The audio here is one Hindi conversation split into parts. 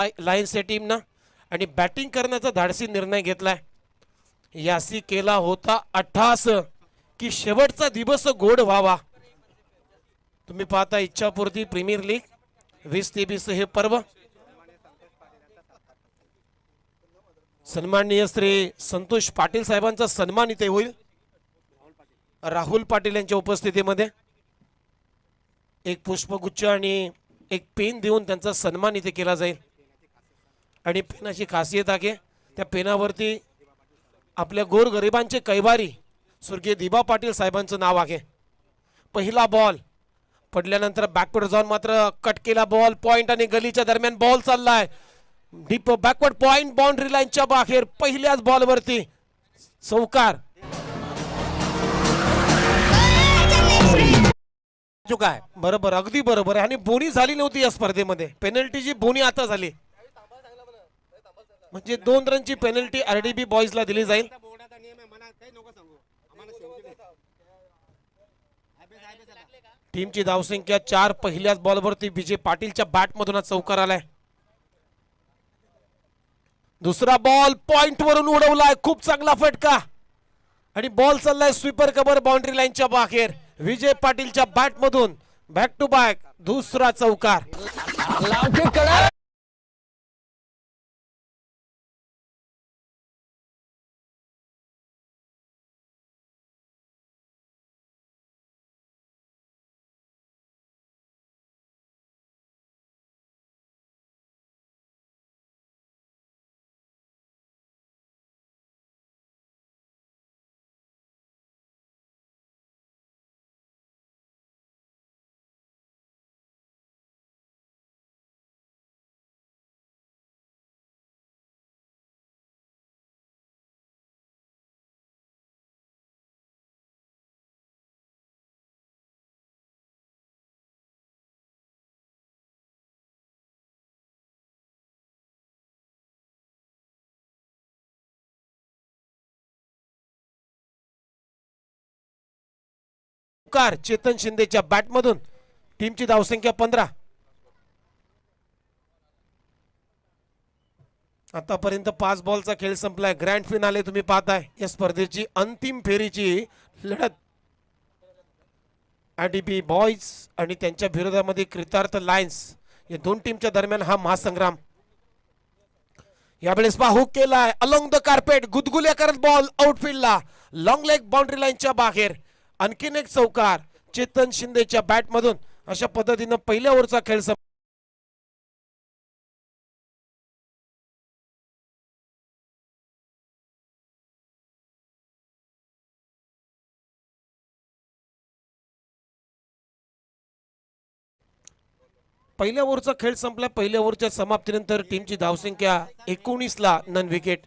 लायन्सच्या टीमनं आणि बॅटिंग करण्याचा धाडसी निर्णय घेतलाय. यासी केला होता अट्टहास की शेवटचा दिवस गोड व्हावा. तुम्ही पाहता इच्छापूर्ती प्रीमियर लीग 20-23 हे पर्व. सन्माननीय श्री संतोष पाटील साहेबांचा सन्मान इथे होईल. राहुल पाटील यांच्या उपस्थितीमध्ये एक पुष्पगुच्छ आणि एक पेन देऊन त्यांचा सन्मान इथे केला जाईल. आणि पेनाची खासियत आहे त्या पेनावरती आपल्या गोरगरिबांचे कैवारी स्वर्गीय दिबा पाटील साहेबांचं नाव आहे. पहिला बॉल पडल्यानंतर बॅकवर्ड जाऊन मात्र कट केला बॉल. पॉइंट आणि गलीच्या दरम्यान बॉल चाललाय डीप बॅकवर्ड पॉइंट बाउंड्री लाईनच्या बाहेर. पहिल्याच बॉलवरती चौकार. काय बरोबर अगदी बरोबर आहे. आणि बोनी झाली नव्हती या स्पर्धेमध्ये. पेनल्टीची बोनी आता झाली म्हणजे 2 रनची पेनल्टी आरडीबी बॉयजला दिली जाईल. टीमची धावसंख्या 4. पहिल्याच बॉलवरती विजय पाटीलच्या बॅटमधून चौकार आलाय. दुसरा बॉल पॉइंट वरून उडवलाय. खूप चांगला फटका आणि बॉल चाललाय स्वीपर कव्हर बाउंड्री लाईनच्या बाहेर. विजय पाटीलच्या बॅटमधून बॅक टू बॅक दुसरा चौकार. चेतन शिंदेच्या बॅटमधून. टीमची धावसंख्या 15. आतापर्यंत 5 बॉलचा खेळ संपलाय. ग्रँड फिनाले तुम्ही पाहताय या स्पर्धेची अंतिम फेरीची लढत. आरडीबी बॉयज आणि त्यांच्या विरोधामध्ये कृतार्थ लायन्स या 2 टीमच्या दरम्यान हा महासंग्राम. यावेळेस हुक केलाय अलोंग द कार्पेट. गुदगुल्या करत बॉल आउटफील्डला लॉंग लेग बाउंड्री लाईनच्या बाहेर. आणखीन एक चौकार चेतन शिंदेच्या बॅटमधून. अशा पद्धतीनं पहिल्या ओव्हरचा खेळ पहिल्या ओव्हरचा खेळ संपला. पहिल्या ओव्हरच्या समाप्तीनंतर टीमची धावसंख्या 19ला नन विकेट.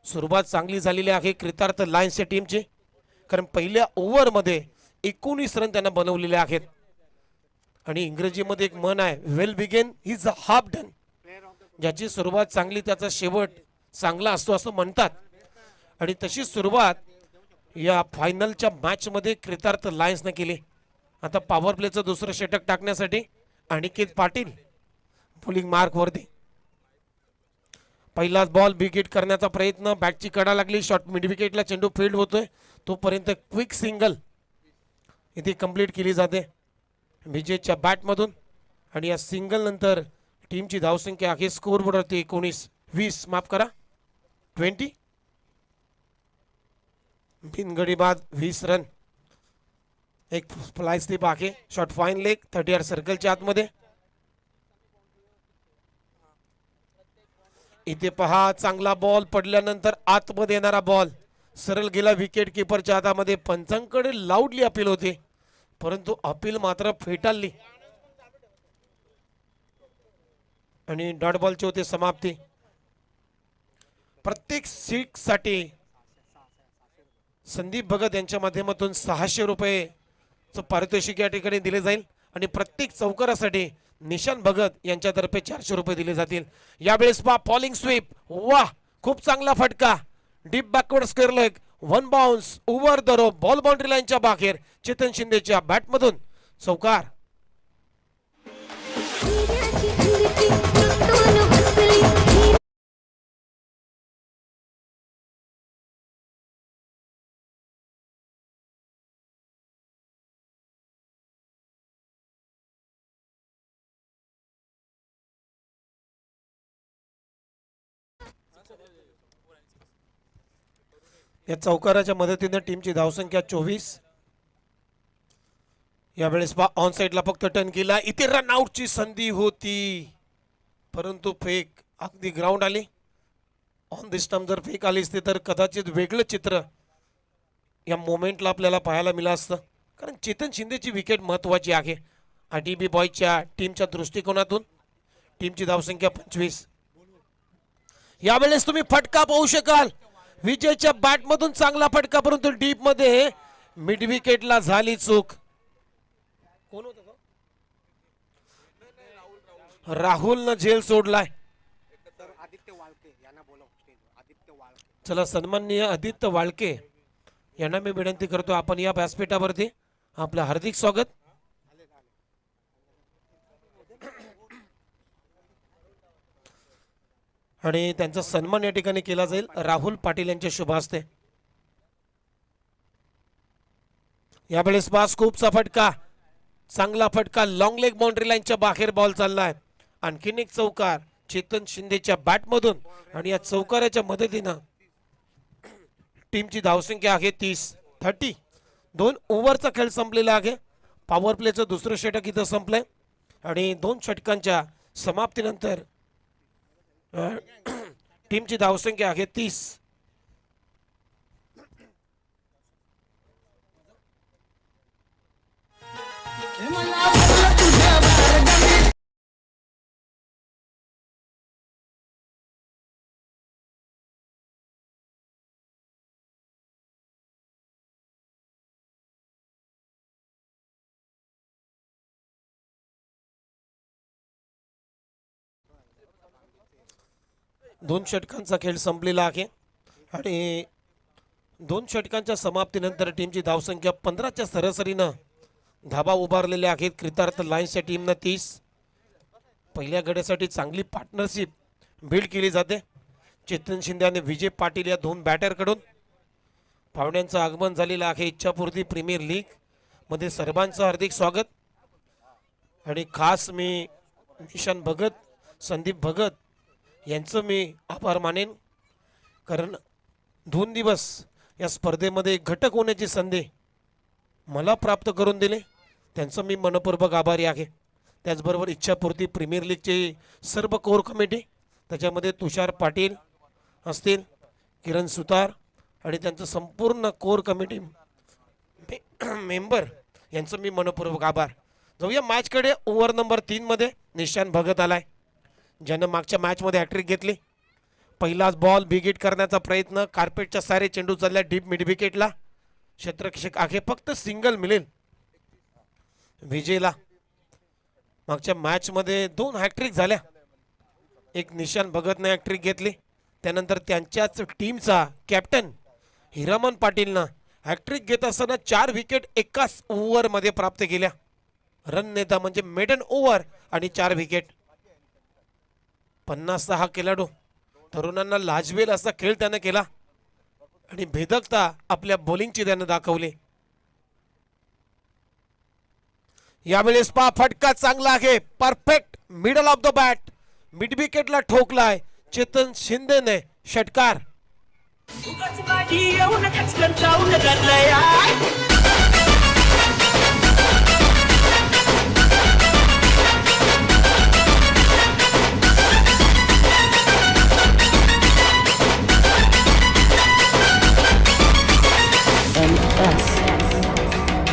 सुरुवात चांगली झालेली आहे कृतार्थ लायन्सच्या टीमची कारण पहिल्या ओव्हरमध्ये 19 रन त्यांना बनवलेले आहेत. आणि इंग्रजीमध्ये एक म्हण आहे well begun is half done. ज्याची सुरुवात चांगली त्याचा शेवट चांगला असतो असं म्हणतात. आणि तशी सुरुवात या फायनलच्या मॅच मध्ये कृतार्थ लायन्सने केली. आता पॉवर प्लेचं दुसरं षटक टाकण्यासाठी अनिकेत पाटील बॉलिंग मार्क वरती. पहिलाच बॉल विकेट करण्याचा प्रयत्न. बॅटची कडा लागली. शॉर्ट मिड विकेटला चेंडू फील्ड होतोय तोपर्यंत क्विक सिंगल इथे कंप्लीट केली जाते विजयच्या बॅटमधून. आणि या सिंगल नंतर टीमची धावसंख्या आहे स्कोरबोर्डवरती 19-20 माफ करा 20. बिनगडी बाद 20 रन. एक फ्लाय स्लिप आहे. शॉर्ट फाईन लेग 30 यार्ड सर्कलच्या आतमध्ये. इथे पहा चांगला बॉल पडल्यानंतर आतमध्ये येणारा बॉल सरळ गेला विकेट किपरच्या हातामध्ये. पंचांकडे लाऊडली अपील होते परंतु अपील मात्र फेटाळली आणि डॉट बॉलची होते समाप्ती. प्रत्येक सिक्स साठी संदीप भगत यांच्या माध्यमातून 600 रुपये पारितोषिक या ठिकाणी दिले जाईल आणि प्रत्येक चौकारासाठी निशान भगत यांच्यातर्फे 400 रुपये दिले जातील. यावेळेस फॉलिंग स्वीप. वाह खूप चांगला फटका. Deep backward square leg 1 bounce over the rope ball boundary लाईनच्या बाहेर. चेतन शिंदेच्या बॅटमधून चौकार. या चौकाराच्या मदतीने टीमची धावसंख्या 24. यावेळेस ऑन साइडला फक्त टर्न केला, इथे रन आउटची संधी होती परंतु फेक अगदी ग्राउंड आली. ऑन द स्टंप जर फेक आली असते तर कदाचित वेगळं चित्र या मोमेंटला आपल्याला पाहायला मिळालं असतं, कारण चेतन शिंदेची विकेट महत्वाची आहे आरटीबी बॉयजच्या टीमच्या दृष्टिकोनातून. टीमची धावसंख्या 25. यावेळेस तुम्ही फटका पाहू शकाल, विजयच्या बॅटमधून चांगला फटका परंतु डीप मध्ये मिड विकेटला झाली चूक. कोण होतं? राहुलनं झेल सोडलाय. चला सन्माननीय आदित्य वाळके यांना मी विनंती करतो, आपण या व्यासपीठावरती आपलं हार्दिक स्वागत. आणि त्यांचा सन्मान या ठिकाणी केला जाईल राहुल पाटील यांच्या शुभ हस्ते. यावेळेस पास खूपसा फटका, चांगला फटका, लॉंग लेग बाउंड्री लाईनच्या बाहेर बॉल चाललाय. आणखीन एक चौकार चेतन शिंदेच्या बॅटमधून आणि या चौकाराच्या मदतीनं टीमची धावसंख्या आहे 30. 2 ओव्हरचा खेळ संपलेला आहे. पॉवर प्लेचं दुसरं षटक इथं संपलंय आणि 2 षटकांच्या समाप्तीनंतर टीमची धावसंख्या आहे 30. दोन षटकांचा खेळ संपलेला आहे आणि 2 षटकांच्या समाप्तीनंतर टीमची धावसंख्या 15च्या सरासरीनं धाबा उभारलेल्या आहेत. कृतार्थ लायन्सच्या टीमनं 30. पहिल्या गड्यासाठी चांगली पार्टनरशिप बिल्ड केली जाते चेतन शिंदे आणि विजय पाटील या 2 बॅटरकडून. पाहुण्यांचं आगमन झालेलं आहे इच्छापूर्ती प्रीमियर लीग मध्ये. सर्वांचं हार्दिक स्वागत आणि खास मी निशान भगत, संदीप भगत यांचं मी आभार मानेन, कारण 2 दिवस या स्पर्धेमध्ये घटक होण्याची संधी मला प्राप्त करून दिली. त्यांचं मी मनपूर्वक आभारी आहे. त्याचबरोबर इच्छापूर्ती प्रीमियर लीगचे सर्व कोर कमिटी, त्याच्यामध्ये तुषार पाटील असतील, किरण सुतार आणि त्यांचं संपूर्ण कोर कमिटी मेंबर यांचं मी मनपूर्वक आभार. जाऊया मॅचकडे. ओव्हर नंबर 3 मध्ये निशान भगत आलाय, ज्यानं मागच्या मॅचमध्ये हॅट्रिक घेतली. पहिलाच बॉल बिगिट करण्याचा प्रयत्न, कार्पेटच्या सारे चेंडू चालल्या डीप मिड विकेटला. क्षेत्ररक्षक आहे, फक्त सिंगल मिळेल विजयला. मागच्या मॅचमध्ये 2 हॅट्रिक झाल्या, एक निशान भगतने हॅट्रिक घेतली, त्यानंतर त्यांच्याच टीमचा कॅप्टन हिरामन पाटीलनं हॅट्रिक घेत असताना 4 विकेट एकाच ओव्हरमध्ये प्राप्त केल्या. रन नेता म्हणजे मेडन ओव्हर आणि 4 विकेट. 56 खेळाडू, तरुणांना लाजवेल असा खेळ त्यानं केला आणि भेदकता आपल्या बॉलिंगची त्यानं दाखवली. यावेळेस पा फटका चांगला आहे, perfect middle of the bat, mid विकेटला ठोकलाय चेतन शिंदेने षटकार.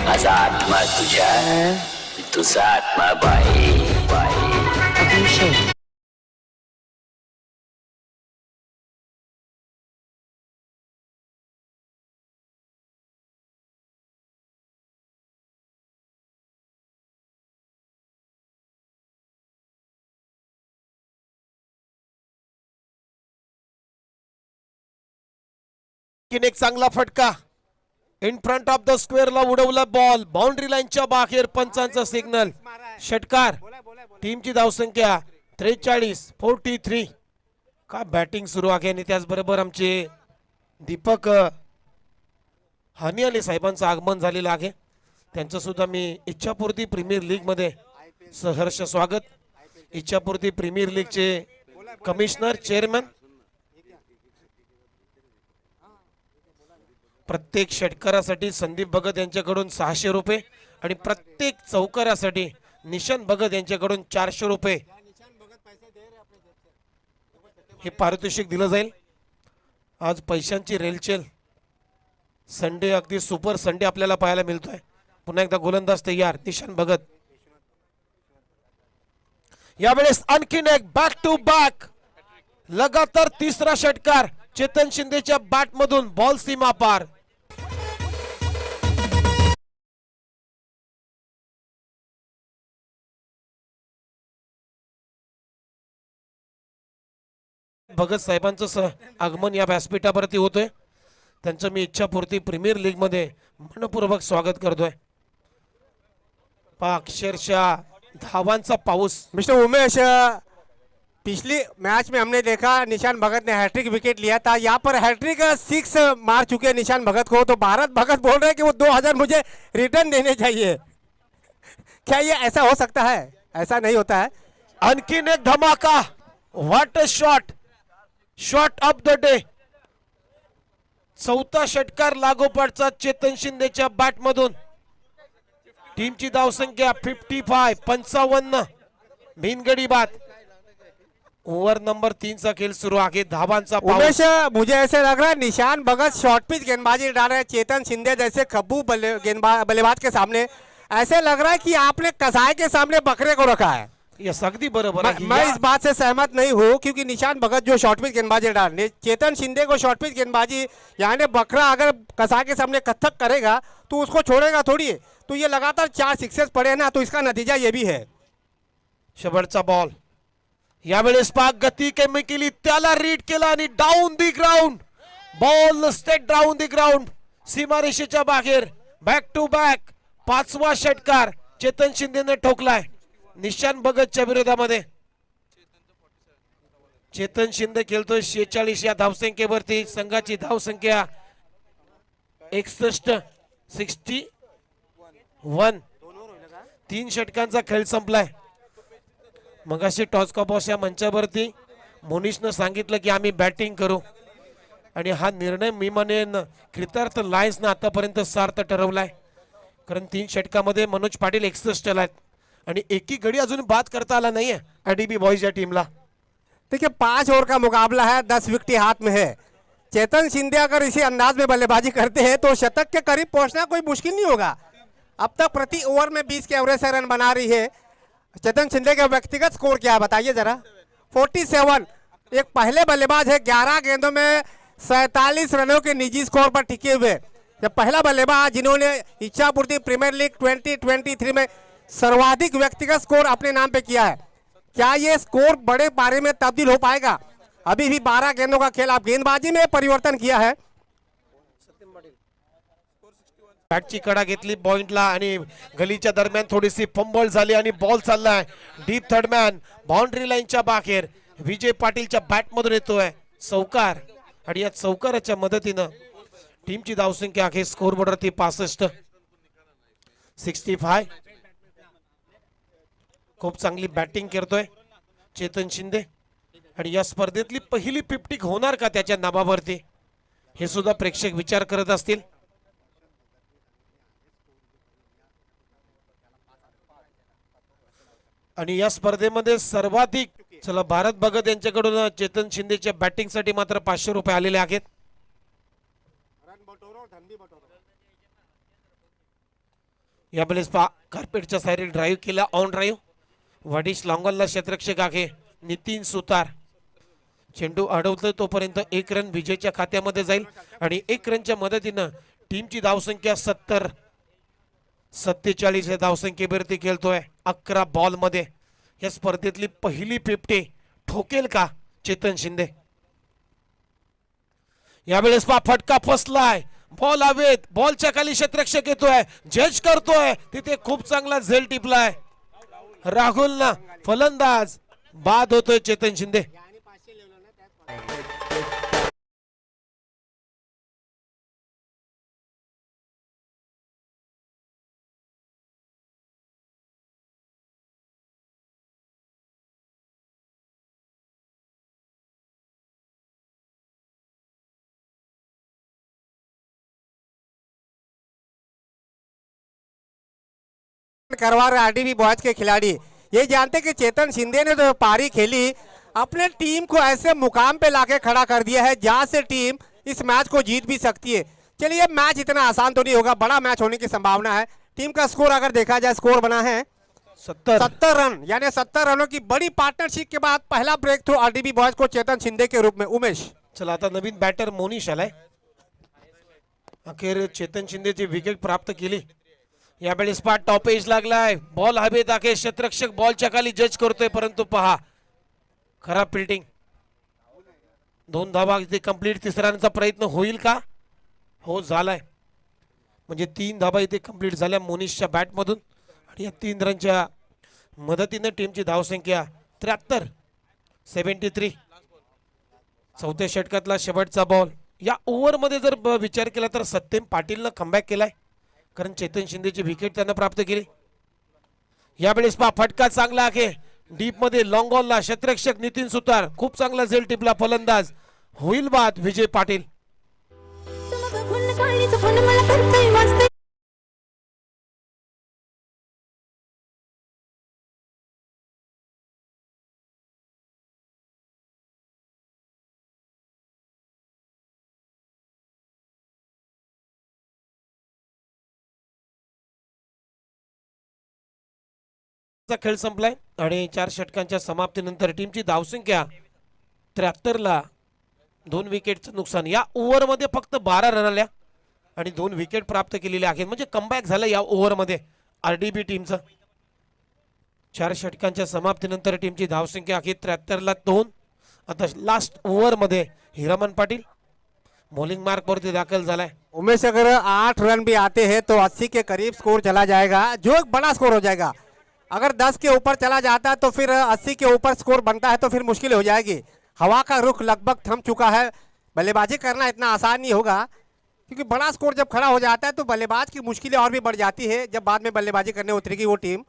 माझा आत्मा तुझ्या, तुझा आत्मा बाई. अभिषेक एक चांगला फटका इन फ्रंट ऑफ द स्क्वेअरला उडवला बॉल, बाउंड्री लाईनच्या बाहेर. पंचांचा सिग्नल, षटकार. टीमची धावसंख्या 43. का बॅटिंग सुरू आहे आणि त्याचबरोबर आमचे दीपक हानियाले साहेबांचं आगमन झालेलं आहे. त्यांचं सुद्धा मी इच्छापूर्ती प्रीमियर लीग मध्ये सहर्ष स्वागत. इच्छापूर्ती प्रीमियर लीगचे कमिशनर, चेअरमन प्रत्येक षटकारासाठी संदीप भगत यांच्याकडून 600 रुपये आणि प्रत्येक चौकारासाठी निशांत भगत यांच्याकडून 400 रुपये हे पारितोषिक दिलं जाईल. आज पैशांची रेलचेल, संडे अगदी सुपर संडे आपल्याला पाहायला मिळतोय. पुन्हा एकदा गोलंदाज तयार निशांत भगत. यावेळेस आणखीन एक बॅक टू बॅक लगातार तिसरा षटकार चेतन शिंदेच्या बॅट मधून बॉल सीमा पार. भगत साहेबांचं आगमन या व्यासपीठावरती होतोय. त्यांचं मी इच्छापूर्ती प्रीमियर लीग मध्ये मनपूर्वक स्वागत करतोय. अक्षरशः धावांचा पाऊस. मिस्टर उमेश, पिछली मैच में हमने देखा निशान भगत ने हैट्रिक विकेट लिया था. यहाँ पर हैट्रिक 6 मार चुके हैं निशान भगत को. तो भारत भगत बोल रहे हैं कि वो 2000 मुझे रिटर्न देने चाहिए. क्या ये ऐसा हो सकता है? ऐसा नहीं होता है. आणखीन एक धमाका. What a shot, shot of the day. चौथा षटकार लागोपाठचा चेतन शिंदेच्या बॅट मधून. टीमची धावसंख्या 55 बिनगडी बाद. ओव्हर नंबर 3 चा खेळ सुरू आहे. धावांचा उमेश, पाऊस. मुझे ऐसे लग रहा है निशान भगत शॉर्ट पिच गेंदबाजी डाल रहे हैं चेतन शिंदे जैसे खब्बू बल्लेबाज के सामने. ऐसे लग रहा है कि आपने कसाई के सामने बकरे को रखा है. यस, अगदी बरोबर आहे. मैं इस बात से सहमत नहीं हूं, क्योंकि निशान भगत जो शॉर्ट पिच गेंदबाजी डाल, चेतन शिंदे को शॉर्ट पिच गेंदबाजी, यानी बकरा अगर कसा के सामने कथक करेगा तो उसको छोड़ेगा थोड़ी है. तो ये लगातार 4 सिक्सेस पड़े ना, तो इसका नतीजा ये भी है. शेवटचा बॉल. यावेळेस पाक गती कमी केली, त्याला रीड केला आणि down the ground. Ball stayed down the ground. सीमारेषेच्या बाहेर. बॅक टू बॅक 5वा षटकार चेतन शिंदेने ठोकलाय निशांत भगतच्या विरोधामध्ये. चेतन शिंदे खेळतोय 46 या धावसंख्येवरती. संघाची धावसंख्या 61. 3 षटकांचा खेळ संपलाय. मगाशी टॉस का बॉस या मंचावरती मोनिशनं सांगितलं की आम्ही बॅटिंग करू, आणि हा निर्णय मी म्हणेन कृतार्थ लायन्सनं आतापर्यंत सार्थ ठरवलाय. कारण 3 षटकामध्ये मनोज पाटील 61 आहेत आणि एकी गडी अजून बाद करता आला नाहीये आयडीबी बॉयज या टीमला. देखिए 5 ओवर का मुकाबला है, 10 विकेट हाथ में है. चेतन शिंदे अगर इसी अंदाज में बल्लेबाजी करते हैं तो शतक के करीब पहुंचना कोई मुश्किल नहीं होगा. अब तक प्रति ओवर में 20 के एवरेज से रन बना रही है. चेतन शिंदे का व्यक्तिगत स्कोर क्या है बताइए जरा. 47. एक पहले बल्लेबाज है 11 गेंदों में 47 रनों के निजी स्कोर पर टिके हुए. जब पहला बल्लेबाज जिन्होंने इच्छापूर्ति प्रीमियर लीग 2023 में सर्वाधिक व्यक्तिगत स्कोर अपने नाम पे किया है. क्या ये स्कोर बड़े पारे में तब्दील हो पाएगा? अभी भी 12 गेंदों का खेल, आप गेंदबाजी में परिवर्तन किया है. बॅटची कडा घेतली पॉइंटला आणि गलीच्या दरम्यान थोडीशी फंबल झाली आणि बॉल चाललाय डीप थर्ड मॅन बाउंड्री लाईनच्या बाहेर. विजय पाटीलच्या बॅट मधून येतोय चौकार, आणि या चौकाराच्या मदतीनं टीमची धावसंख्या आहे स्कोर बोर्डवरती 65. खूप चांगली बॅटिंग करतोय चेतन शिंदे, आणि या स्पर्धेतली पहिली 50 होणार का त्याच्या नावावरती हे सुद्धा प्रेक्षक विचार करत असतील. आणि या स्पर्धेमध्ये सर्वाधिक चला भारत भगत यांच्याकडून चेतन शिंदेच्या बॅटिंग साठी मात्र 500 रुपये आलेले आहेत. यावेळेस कार्पेटच्या साईडला ड्राईव्ह केला, ऑन ड्राईव्ह. वडिश लॉंगॉनला क्षेत्ररक्षक आहे नितीन सुतार. चेंडू अडवतोय तोपर्यंत 1 रन विजयच्या खात्यामध्ये जाईल, आणि 1 रनच्या मदतीनं टीमची धावसंख्या 47 या धावसंख्येवरती खेळतोय 11 बॉल मध्ये. या स्पर्धेतली पहिली 50 ठोकेल का चेतन शिंदे? यावेळेस फटका फसलाय, बॉल हवेत, बॉलच्या खाली क्षेत्ररक्षक येतोय, जज करतोय, तिथे खूप चांगला झेल टिपलाय राहुल ना, फलंदाज बाद होतोय चेतन शिंदे. करवा रहे आरडीबी बॉयज के खिलाड़ी। ये जानते कि चेतन शिंदे ने जो पारी खेली अपने टीम को ऐसे मुकाम पे लाके खड़ा कर दिया है जहां से टीम इस मैच को जीत भी सकती है। चलिए मैच इतना आसान तो नहीं होगा, बड़ा मैच होने की संभावना है। टीम का स्कोर अगर देखा जाए, स्कोर बना है 70 रन, यानी 70 रनों की बड़ी पार्टनरशिप के बाद पहला ब्रेक थ्रू आरडीबी बॉयज को चेतन शिंदे के रूप में। उमेश, चला आता नवीन बॅटर मोनिश आलाय, अखेर चेतन शिंदेची विकेट प्राप्त केली। यावेळी स्पॉट टॉप एज लागलाय, बॉल हवेत आहे, क्षेत्ररक्षक बॉलच्या खाली जज करतोय, परंतु पहा खराब फिल्डिंग। 2 धावा इथे कंप्लीट, तिसरा रनचा प्रयत्न होईल का? हो झालाय, म्हणजे 3 धावा इथे कंप्लीट झाल्या मोनिशच्या बॅट मधून आणि या 3 रनच्या मदतीने टीमची धावसंख्या 73 चौथ्या षटकातला शेवटचा बॉल। या ओव्हर मध्ये जर विचार केला तर सत्यम पाटीलनं कमबॅक केलाय, कारण चेतन शिंदेची विकेट त्यांना प्राप्त केली। यावेळेस पहा फटका चांगला आहे डीप मध्ये, लॉंग ऑनला क्षेत्ररक्षक नितीन सुतार खूप चांगला झेल टिपला फलंदाज, होईल बाद विजय पाटील। खेळ संपलाय आणि 4 षटकांच्या समाप्तीनंतर टीमची धावसंख्या 73 ला 2 विकेटचं नुकसान। या ओव्हर मध्ये फक्त 12 रन आल्या आणि 2 विकेट प्राप्त केलेले आहेत, म्हणजे कमबॅक झालं या ओव्हर मध्ये आरडीबी टीमचं। 4 षटकांच्या समाप्तीनंतर टीमची धावसंख्या अखेर 73 ला 2। आता लास्ट ओव्हर मध्ये हिरामन पाटील बॉलिंग मार्क वरती दाखल झालाय। उमेश, अगर 8 रन भी आते हैं तो 80 के करीब स्कोर चला जाएगा, जो एक बड़ा स्कोर हो जाएगा। अगर 10 के ऊपर चला जाता है तो फिर 80 के ऊपर स्कोर बनता है तो फिर मुश्किल हो जाएगी। हवा का रुख लगभग थम चुका है, बल्लेबाजी करना इतना आसान नहीं होगा, क्योंकि बड़ा स्कोर जब खड़ा हो जाता है तो बल्लेबाज की मुश्किलें और भी बढ़ जाती है जब बाद में बल्लेबाजी करने उतरेगी वो टीम।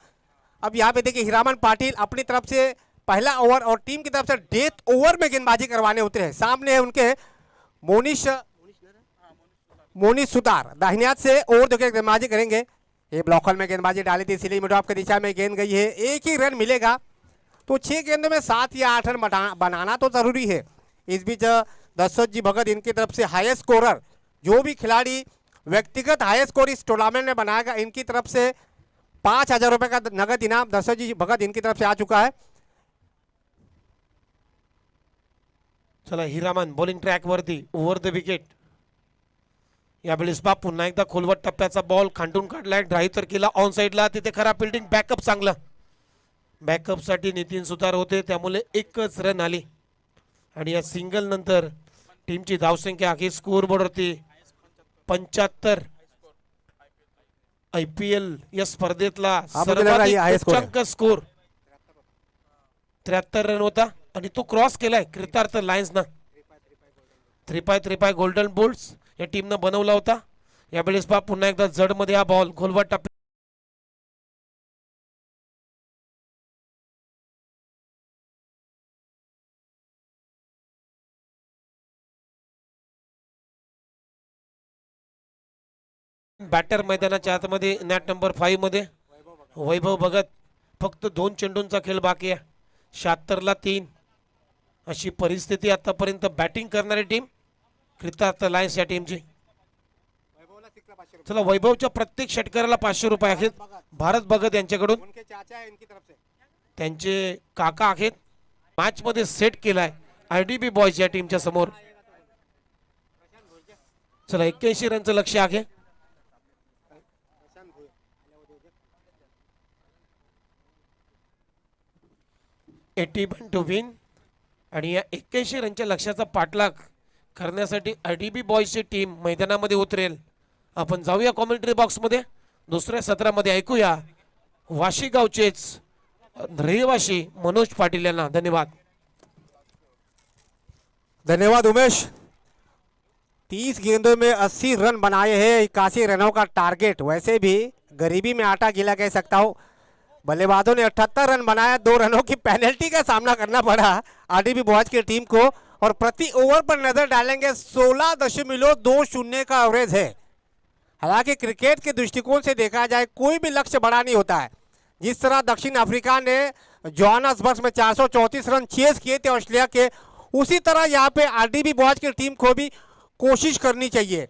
अब यहाँ पे देखिए हिरामन पाटिल अपनी तरफ से पहला ओवर और टीम की तरफ से डेथ ओवर में गेंदबाजी करवाने उतरे हैं। सामने है उनके मोनिश सुतार, दाहिने हाथ से ओवर देकर गेंदबाजी करेंगे। ये ब्लॉकर में गेंदबाजी डाली थी, इसीलिए मिड ऑफ की दिशा में गेंद गई है, एक ही रन मिलेगा। तो 6 गेंदों में 7 या 8 रन बनाना तो जरूरी है। इस बीच दशरथ जी भगत इनकी तरफ से हाईएस्ट स्कोरर, जो भी खिलाड़ी व्यक्तिगत हाईएस्ट स्कोर इस टूर्नामेंट में बनाएगा इनकी तरफ से 5000 रुपए का नगद इनाम दशरथ जी भगत इनकी तरफ से आ चुका है। चला हिरामन बॉलिंग ट्रॅक वरती ओव्हर द विकेट। यावेळेस बाप पुन्हा एकदा खोलवट टप्प्याचा बॉल खांडून काढलाय, ड्राईव्ह तर केला ऑन साइडला, तिथे खराब फिल्डिंग, बॅकअप चांगलं। बॅकअप साठी नितीन सुतार होते, त्यामुळे एकच रन आली आणि या सिंगल नंतर टीमची धावसंख्या अखेर स्कोर बोर्डवरती 75। IPL या स्पर्धेतला सर्वाधिक उच्चांक स्कोर 73 रन होता आणि तो क्रॉस केलाय कृतार्थ लायन्सना। 3-5 गोल्डन बुल्स या टीमनं बनवला होता। यावेळेस पहा पुन्हा एकदा जड मध्ये हा बॉल खोलवट टप्प्यात, बॅटर मैदानाच्या आतमध्ये नॅट नंबर 5 मध्ये वैभव भगत। फक्त 2 चेंडूंचा खेळ बाकी आहे, 76 ला 3 अशी परिस्थिती आतापर्यंत बॅटिंग करणारी टीम कृतार्थ लायन्स या टीमची। चला वैभवच्या प्रत्येक षटकाराला 500 रुपये आहेत भारत भगत यांच्याकडून, त्यांचे काका आहेत। मॅच मध्ये सेट केलाय आरडीबी बॉयज या टीमच्या समोर। चला 81 रनचं लक्ष्य आहे। 81 टू विन आणि या 81 रनच्या लक्ष्याचा पाठलाग करण्यासाठी आरडीबी बॉयजची टीम मैदानामध्ये उतरेल। आपण जाऊया कॉमेंट्री बॉक्स मध्ये, दुसऱ्या सत्रामध्ये ऐकूया वाशी गावचेच रहिवाशी मनोज पाटील यांना। धन्यवाद। धन्यवाद उमेश। 30 गेंदों में 80 रन बनाए हैं, 81 रनों का टारगेट। वैसे भी गरीबी में आटा गीला कह सकता हूँ। बल्लेबाजों ने 78 रन बनाया, 2 रनों की पेनल्टी का सामना करना पड़ा आरडीबी बॉयज की टीम को, और प्रति ओवर पर नजर डालेंगे 16.20 का एवरेज है। हालांकि क्रिकेट के दृष्टिकोण से देखा जाए कोई भी लक्ष्य बड़ा नहीं होता है। जिस तरह दक्षिण अफ्रीका ने जोहान्सबर्ग में 434 रन चेस किए थे ऑस्ट्रेलिया के, उसी तरह यहाँ पे आरडीबी बॉयज की टीम को भी कोशिश करनी चाहिए।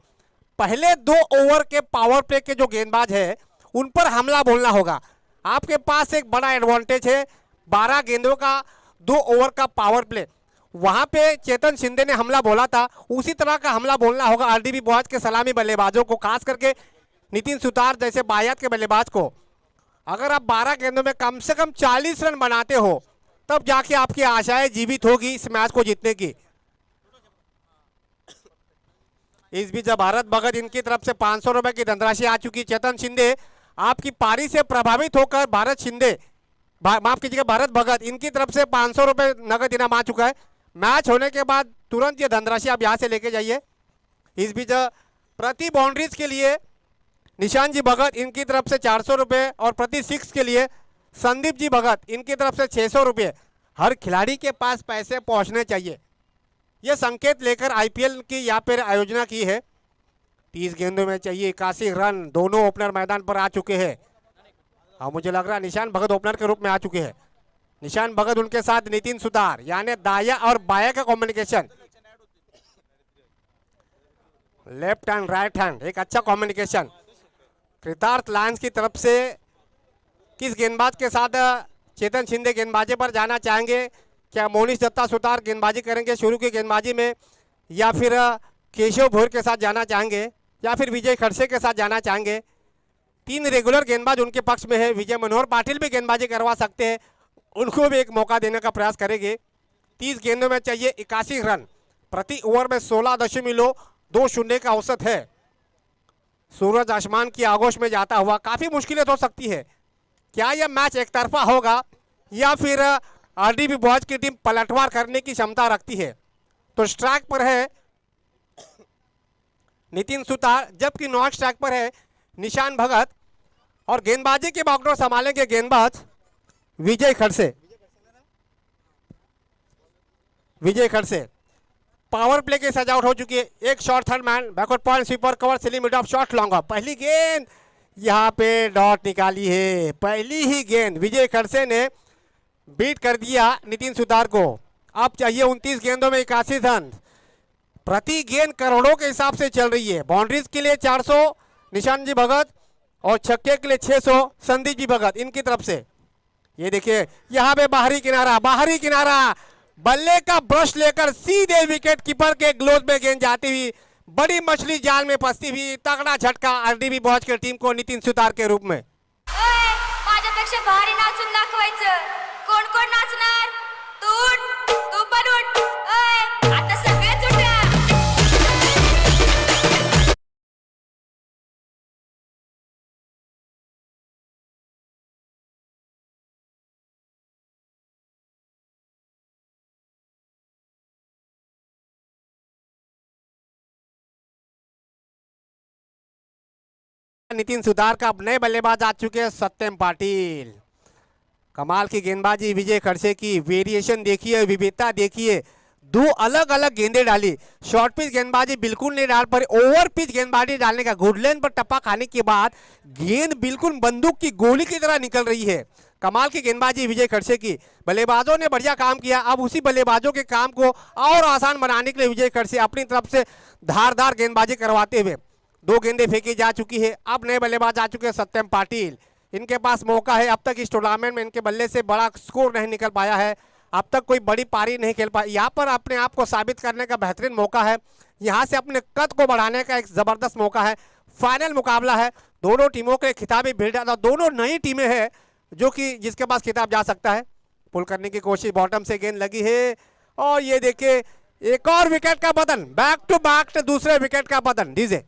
पहले 2 ओवर के पावर प्ले के जो गेंदबाज है उन पर हमला बोलना होगा। आपके पास एक बड़ा एडवांटेज है, 12 गेंदों का 2 ओवर का पावर प्ले। वहां पे चेतन शिंदे ने हमला बोला था, उसी तरह का हमला बोलना होगा आरडीबी बॉयज के सलामी बल्लेबाजों को, खास करके नितिन सुतार जैसे बायात के बल्लेबाज को। अगर आप 12 गेंदों में कम से कम 40 रन बनाते हो तब जाके आपकी आशाएं जीवित होगी इस मैच को जीतने की। इस बीच भारत भगत इनकी तरफ से 500 रुपए की धनराशि आ चुकी। चेतन शिंदे आपकी पारी से प्रभावित होकर माफ कीजिएगा भारत भगत इनकी तरफ से 500 रुपए नगद इनाम आ चुका है। मैच होने के बाद तुरंत ये धनराशि आप यहाँ से लेके जाइए। इस बीच प्रति बाउंड्रीज के लिए निशान जी भगत इनकी तरफ से 400 रुपए और प्रति 6 के लिए संदीप जी भगत इनकी तरफ से 600 रुपए। हर खिलाड़ी के पास पैसे पहुंचने चाहिए, यह संकेत लेकर आईपीएल की यहाँ पर आयोजना की है। 30 गेंदों में चाहिए 81 रन। दोनों ओपनर मैदान पर आ चुके हैं। हाँ, मुझे लग रहा है निशान भगत ओपनर के रूप में आ चुके हैं। निशान भगत उनके साथ नितिन सुतार, यानी दाया और बाया का communication, left hand right hand, एक अच्छा कम्युनिकेशन। कृतार्थ लायंस की तरफ से किस गेंदबाज के साथ चेतन शिंदे गेंदबाजी पर जाना चाहेंगे? क्या मोनिश दत्ता सुतार गेंदबाजी करेंगे शुरू की गेंदबाजी में, या फिर केशव भोर के साथ जाना चाहेंगे, या फिर विजय खड़से के साथ जाना चाहेंगे? 3 रेगुलर गेंदबाज उनके पक्ष में है। विजय मनोहर पाटिल भी गेंदबाजी करवा सकते हैं, उनको भी एक मौका देने का प्रयास करेंगे। 30 गेंदों में चाहिए 81 रन। प्रति ओवर में 16.20 का औसत है। सूरज आसमान की आगोश में जाता हुआ काफी मुश्किलें हो सकती है। क्या यह मैच एक तरफा होगा या फिर आरडीबी बॉयज की टीम पलटवार करने की क्षमता रखती है? तो स्ट्राइक पर है नितिन सुतार, जबकि नॉन स्ट्राइक पर है निशान भगत, और गेंदबाजी के बागडोर संभालेंगे गेंदबाज विजय खड़से। विजय खड़से पावर प्ले की सजावट हो चुकी है। एक shot third man, backward point, sweeper cover, ceiling mid of shot long off. पहली गेंद यहाँ पे डॉट निकाली है। पहली ही गेंद विजय खड़से ने बीट कर दिया नितिन सुतार को। अब चाहिए 29 गेंदों में 81 रन। प्रति गेंद करोड़ों के हिसाब से चल रही है। बाउंड्रीज के लिए 400 निशान जी भगत और छक्के के लिए 600 संदीप जी भगत इनकी तरफ से। ये देखिए यहाँ पे बाहरी किनारा, बल्ले का ब्रश लेकर सीधे विकेट कीपर के ग्लोव में गेंद जाती हुई बड़ी मछली जाल में फंसती हुई। तगड़ा झटका आरडीबी बॉयज की टीम को नितिन सुतार के रूप में। माझ्यापेक्षा भारी नाचून दाखवायचं. कोण कोण नाचणार? तू उठ, तू पण उठ. आता सगळेच उठा. नितिन सुतार का अब नए बल्लेबाज आ चुके हैं सत्यम पाटिल। कमाल की गेंदबाजी विजय खड़से की। वेरिएशन देखिए, विविधता देखिए। 2 अलग अलग गेंदें डाली। शॉर्ट पिच गेंदबाजी बिल्कुल नहीं डाल पर ओवर पिच गेंदबाजी डालने का, गुड लेन पर टप्पा खाने के बाद गेंद बिल्कुल बंदूक की गोली की तरह निकल रही है। कमाल की गेंदबाजी विजय खड़से की। बल्लेबाजों ने बढ़िया काम किया। अब उसी बल्लेबाजों के काम को और आसान बनाने के लिए विजय खड़से अपनी तरफ से धारदार गेंदबाजी करवाते हुए 2 गेंदें फेंकी जा चुकी है। अब नए बल्लेबाज आ चुके हैं सत्यम पाटिल। इनके पास मौका है। अब तक इस टूर्नामेंट में इनके बल्ले से बड़ा स्कोर नहीं निकल पाया है, अब तक कोई बड़ी पारी नहीं खेल पाई। यहाँ पर अपने आप को साबित करने का बेहतरीन मौका है। यहाँ से अपने कद को बढ़ाने का एक जबरदस्त मौका है। फाइनल मुकाबला है, दोनों टीमों के खिताबी भिड़ जाता। दोनों नई टीमें हैं जो कि जिसके पास खिताब जा सकता है। पुल करने की कोशिश, बॉटम से गेंद लगी है और ये देखिए एक और विकेट का पतन, बैक टू बैक दूसरे विकेट का पतन। डीजे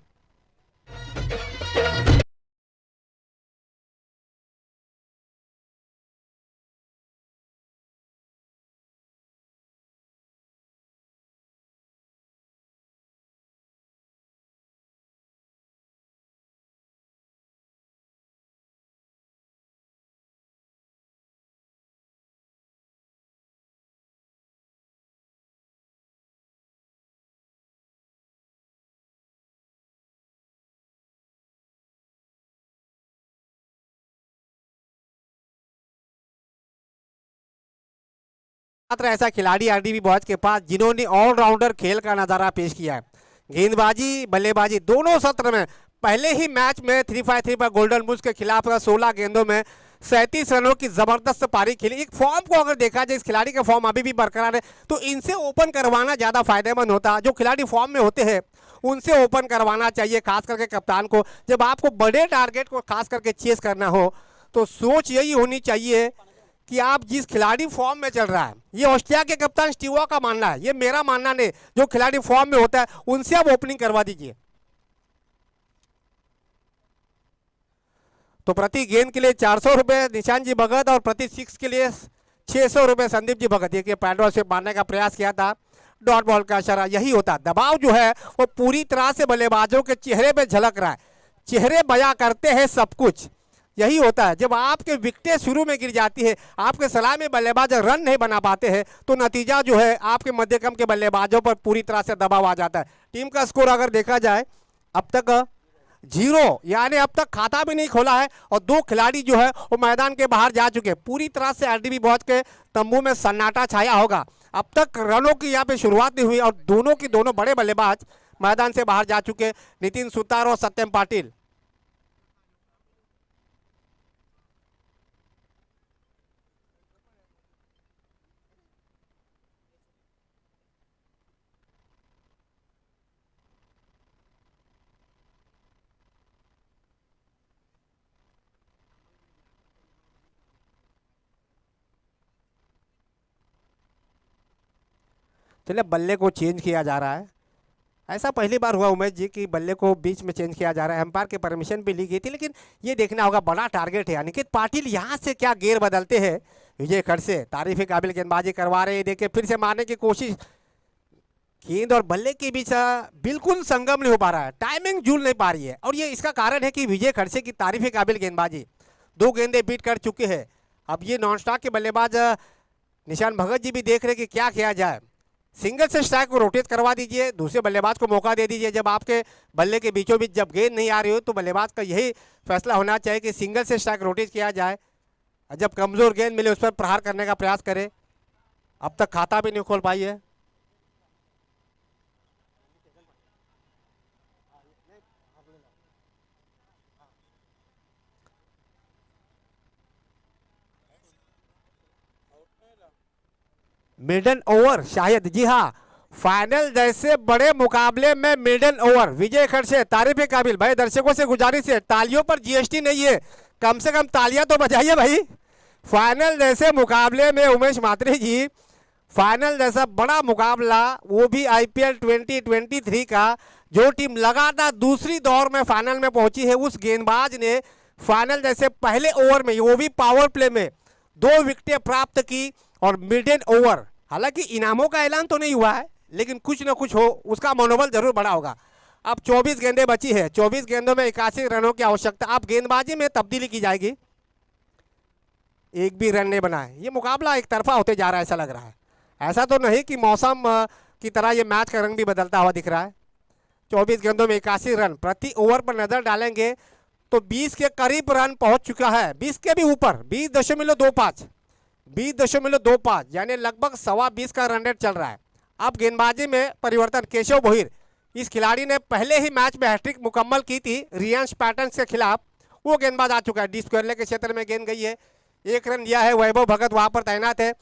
एकमात्र ऐसा खिलाड़ी आरडीबी बॉयज के पास जिन्होंने ऑलराउंडर खेल का नजारा पेश किया है। गेंदबाजी बल्लेबाजी दोनों सत्र में, पहले ही मैच में 353 पर गोल्डन बुल्स के खिलाफ 16 गेंदों में 37 रनों की जबरदस्त पारी खेली। एक फॉर्म को अगर देखा जाए, इस खिलाड़ी का फॉर्म अभी भी बरकरार है, तो इनसे ओपन करवाना ज्यादा फायदेमंद होता। जो खिलाड़ी फॉर्म में होते हैं उनसे ओपन करवाना चाहिए, खास करके कप्तान को। जब आपको बड़े टारगेट को खास करके चेस करना हो तो सोच यही होनी चाहिए कि आप जिस खिलाड़ी फॉर्म में चल रहा है, ये ऑस्ट्रिया के कप्तान स्टीवा का मानना है, ये मेरा मानना नहीं, जो खिलाड़ी फॉर्म में होता है उनसे आप ओपनिंग करवा दीजिए। तो प्रति गेंद के लिए 400 रुपए निशान जी भगत और प्रति सिक्स के लिए 600 रुपए संदीप जी भगत। ये पैडल से मारने का प्रयास किया था, डॉट बॉल का इशारा। यही होता, दबाव जो है वो पूरी तरह से बल्लेबाजों के चेहरे पे झलक रहा है, चेहरे बयां करते हैं सब कुछ। यही होता है, जब आपके विकेटें शुरू में गिर जाती है, आपके सलामी बल्लेबाज रन नहीं बना पाते हैं, तो नतीजा जो है आपके मध्यक्रम के बल्लेबाजों पर पूरी तरह से दबाव आ जाता है। टीम का स्कोर अगर देखा जाए अब तक 0, यानी अब तक खाता भी नहीं खोला है और 2 खिलाड़ी जो है वो मैदान के बाहर जा चुके हैं। पूरी तरह से आरडीबी बॉयज के तंबू में सन्नाटा छाया होगा। अब तक रनों की यहाँ पे शुरुआत नहीं हुई और दोनों बड़े बल्लेबाज मैदान से बाहर जा चुके, नितिन सुतार और सत्यम पाटिल। चलिए, बल्ले को चेंज किया जा रहा है। ऐसा पहली बार हुआ उमेश जी कि बल्ले को बीच में चेंज किया जा रहा है। एम्पायर की परमिशन भी ली गई थी, लेकिन ये देखना होगा, बड़ा टारगेट है। अनिकेत पाटिल यहाँ से क्या गेयर बदलते हैं। विजय खड़से तारीफ काबिल गेंदबाजी करवा रहे हैं, देखिए फिर से मारने की कोशिश। गेंद और बल्ले के बीच बिल्कुल संगम नहीं हो पा रहा है, टाइमिंग झूल नहीं पा रही है, और ये इसका कारण है कि विजय खड़से की तारीफ काबिल गेंदबाजी 2 गेंदे बीट कर चुके हैं। अब ये नॉन स्टॉक के बल्लेबाज निशान भगत जी भी देख रहे हैं कि क्या किया जाए। सिंगल से स्ट्राइक को रोटेट करवा दीजिए, दूसरे बल्लेबाज को मौका दे दीजिए। जब आपके बल्ले के बीचों बीच जब गेंद नहीं आ रही हो तो बल्लेबाज का यही फैसला होना चाहिए कि सिंगल से स्ट्राइक रोटेट किया जाए, जब कमजोर गेंद मिले उस पर प्रहार करने का प्रयास करें। अब तक खाता भी नहीं खोल पाई है। मिडन ओवर शायद, जी हाँ, फाइनल जैसे बड़े मुकाबले में मिडन ओवर। विजय खड़से तारीफ काबिल। भाई दर्शकों से गुजारिश है, तालियों पर जीएसटी नहीं है, कम से कम तालियां तो बजाइए भाई। फाइनल जैसे मुकाबले में उमेश मात्री जी, फाइनल जैसा बड़ा मुकाबला, वो भी आईपीएल 2023 का, जो टीम लगातार दूसरी दौर में फाइनल में पहुंची है, उस गेंदबाज ने फाइनल जैसे पहले ओवर में, वो भी पावर प्ले में, 2 विकेटें प्राप्त की और मिडन ओवर। हालांकि इनामों का ऐलान तो नहीं हुआ है, लेकिन कुछ ना कुछ हो, उसका मनोबल जरूर बढ़ा होगा। अब 24 गेंदें बची है, 24 गेंदों में 81 रनों की आवश्यकता। अब गेंदबाजी में तब्दीली की जाएगी, एक भी रन नहीं बना है। ये मुकाबला एक तरफा होते जा रहा है, ऐसा लग रहा है। ऐसा तो नहीं कि मौसम की तरह ये मैच का रंग भी बदलता हुआ दिख रहा है। 24 गेंदों में 81 रन, प्रति ओवर पर नजर डालेंगे तो 20 के करीब रन पहुंच चुका है, 20 के भी ऊपर, 20.25, यानी लगभग 20.25 का रन रेट चल रहा है। अब गेंदबाजी में परिवर्तन, केशव भोईर, इस खिलाड़ी ने पहले ही मैच में हैट्रिक मुकम्मल की थी रियांश पैटर्न के खिलाफ, वो गेंदबाज आ चुका है। डी स्क्वायर के क्षेत्र में गेंद गई है, 1 रन दिया है। वैभव भगत वहां पर तैनात है,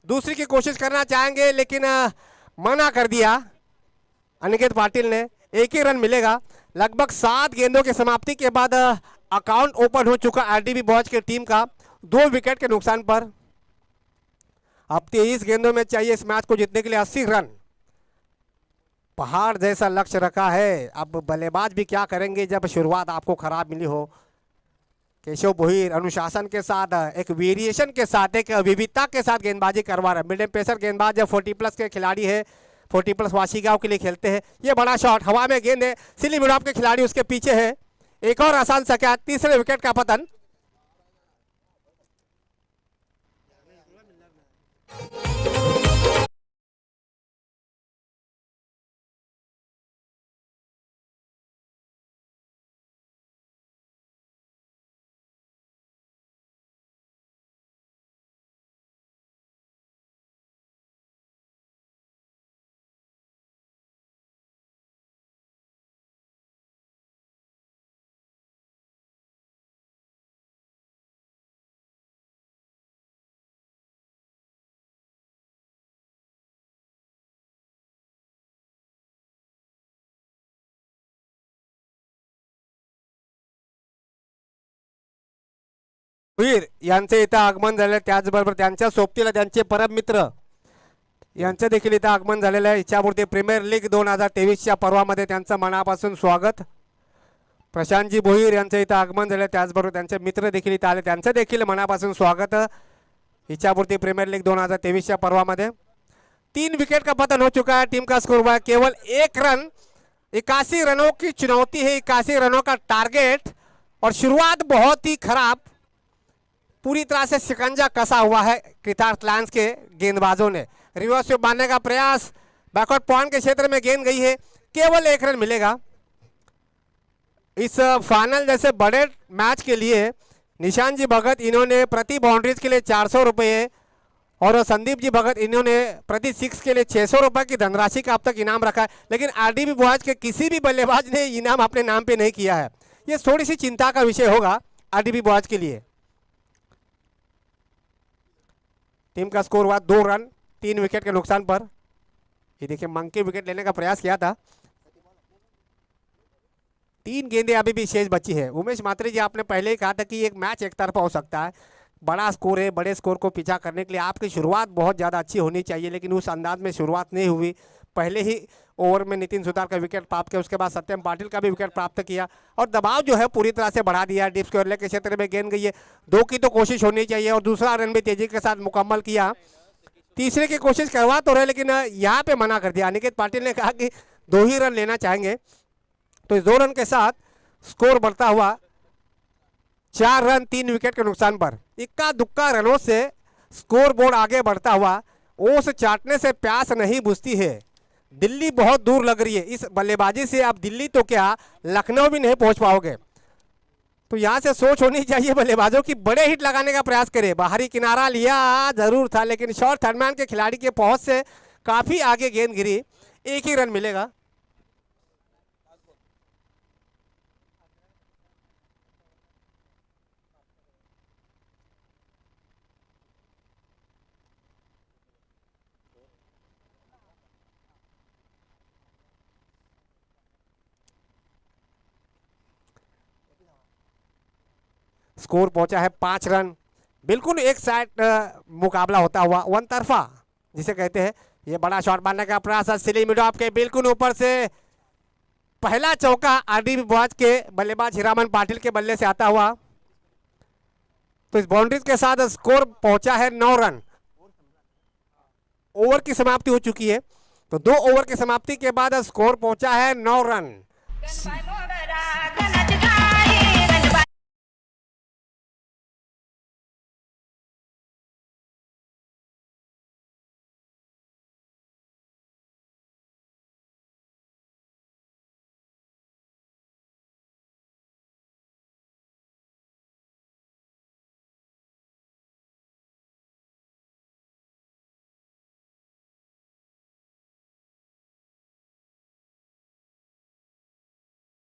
दूसरी की कोशिश करना चाहेंगे लेकिन मना कर दिया अनिकेत पाटिल ने। 1 ही रन मिलेगा। लगभग 7 गेंदों की समाप्ति के बाद अकाउंट ओपन हो चुका आरडीबी बॉयज की टीम का, 2 विकेट के नुकसान पर। अब 23 गेंदों में चाहिए इस मैच को जीतने के लिए 80 रन। पहाड़ जैसा लक्ष्य रखा है। अब बल्लेबाज भी क्या करेंगे जब शुरुआत आपको खराब मिली हो। केशव भोईर अनुशासन के साथ, एक वेरिएशन के साथ, एक विविधता के साथ गेंदबाजी करवा रहा है। मिडिल पेसर गेंदबाज 40+ के खिलाड़ी है, 40+ वाशीगांव के लिए खेलते हैं। ये बड़ा शॉट, हवा में गेंद है, सिली मिडॉप के खिलाड़ी उसके पीछे है। एक और आसान सा क्या, तीसरे विकेट का पतन। वीर यांचे इथं आगमन झालं, त्याचबरोबर त्यांच्या सोबतीला त्यांचे परम मित्र यांचं देखील इथं आगमन झालेलं आहे. इच्छापूर्ती प्रीमियर लीग 2023च्या पर्वामध्ये त्यांचं मनापासून स्वागत. प्रशांतजी भोईर यांचं इथं आगमन झालं, त्याचबरोबर त्यांचे मित्र देखील इथं आले, त्यांचं देखील मनापासून स्वागत. इच्छापूर्ती प्रीमियर लीग 2023च्या पर्वामध्ये 3 विकेट का पतन हो चुका है. टीम का स्कोर हुआ है केवल 1 रन. 81 रनों की चुनौती है, 81 रनों का टारगेट, और शुरुआत बहुत ही खराब, पूरी तरह से शिकंजा कसा हुआ है कृतार्थ लायंस के गेंदबाजों ने. रिवर्स स्वीप मारने का प्रयास, बैकवर्ड पॉइंट के क्षेत्र में गेंद गई है, केवल 1 रन मिलेगा. इस फाइनल जैसे बड़े मैच के लिए निशान जी भगत इन्होंने प्रति बाउंड्रीज के लिए 400 रुपये और संदीप जी भगत इन्होंने प्रति 6 के लिए 600 रुपये की धनराशि का अब तक इनाम रखा है. लेकिन आरडीबी बॉयज के किसी भी बल्लेबाज ने इनाम अपने नाम पे नहीं किया है. ये थोड़ी सी चिंता का विषय होगा आरडीबी बॉयज के लिए. टीम का स्कोर हुआ 2 रन 3 विकेट के नुकसान पर. ये देखिए मंकी विकेट लेने का प्रयास किया था. 3 गेंदें अभी भी शेष बची है. उमेश मात्रे जी, आपने पहले ही कहा था कि एक मैच एक तरफा हो सकता है. बड़ा स्कोर है, बड़े स्कोर को पीछा करने के लिए आपकी शुरुआत बहुत ज़्यादा अच्छी होनी चाहिए, लेकिन उस अंदाज में शुरुआत नहीं हुई. पहले ही ओवर में नितिन सुतार का विकेट प्राप्त किया, उसके बाद सत्यम पाटिल का भी विकेट प्राप्त किया और दबाव जो है पूरी तरह से बढ़ा दिया. डीप स्क्वायर लेग के क्षेत्र में गेंद गई है. 2 की तो कोशिश होनी चाहिए और दूसरा रन भी तेजी के साथ मुकम्मल किया. तीसरे की कोशिश करवा तो रहे, लेकिन यहाँ पे मना कर दिया. अनिकेत पाटिल ने कहा कि 2 ही रन लेना चाहेंगे. तो इस 2 रन के साथ स्कोर बढ़ता हुआ 4 रन 3 विकेट के नुकसान पर. इक्का दुक्का रनों से स्कोर बोर्ड आगे बढ़ता हुआ. ओस चाटने से प्यास नहीं बुझती है. दिल्ली बहुत दूर लग रही है. इस बल्लेबाजी से आप दिल्ली तो क्या लखनऊ भी नहीं पहुंच पाओगे. तो यहां से सोच होनी चाहिए बल्लेबाजों की, बड़े हिट लगाने का प्रयास करें. बाहरी किनारा लिया जरूर था, लेकिन शॉर्ट थर्डमैन के खिलाड़ी के पहुंच से काफी आगे गेंद गिरी. 1 ही रन मिलेगा. स्कोर पहुंचा है 5 रन. बिल्कुल एक साइड मुकाबला होता हुआ, वन तरफा जिसे कहते हैं. ये बड़ा शॉट मारने का प्रयास सिली मिडो आपके बिल्कुल ऊपर से. पहला चौका आरडीबी बॉयज के बल्लेबाज हीरामन पाटिल के बल्ले से आता हुआ. तो इस बाउंड्रीज के साथ स्कोर पहुंचा है 9 रन. ओवर की समाप्ति हो चुकी है, तो 2 ओवर की समाप्ति के बाद स्कोर पहुंचा है 9 रन.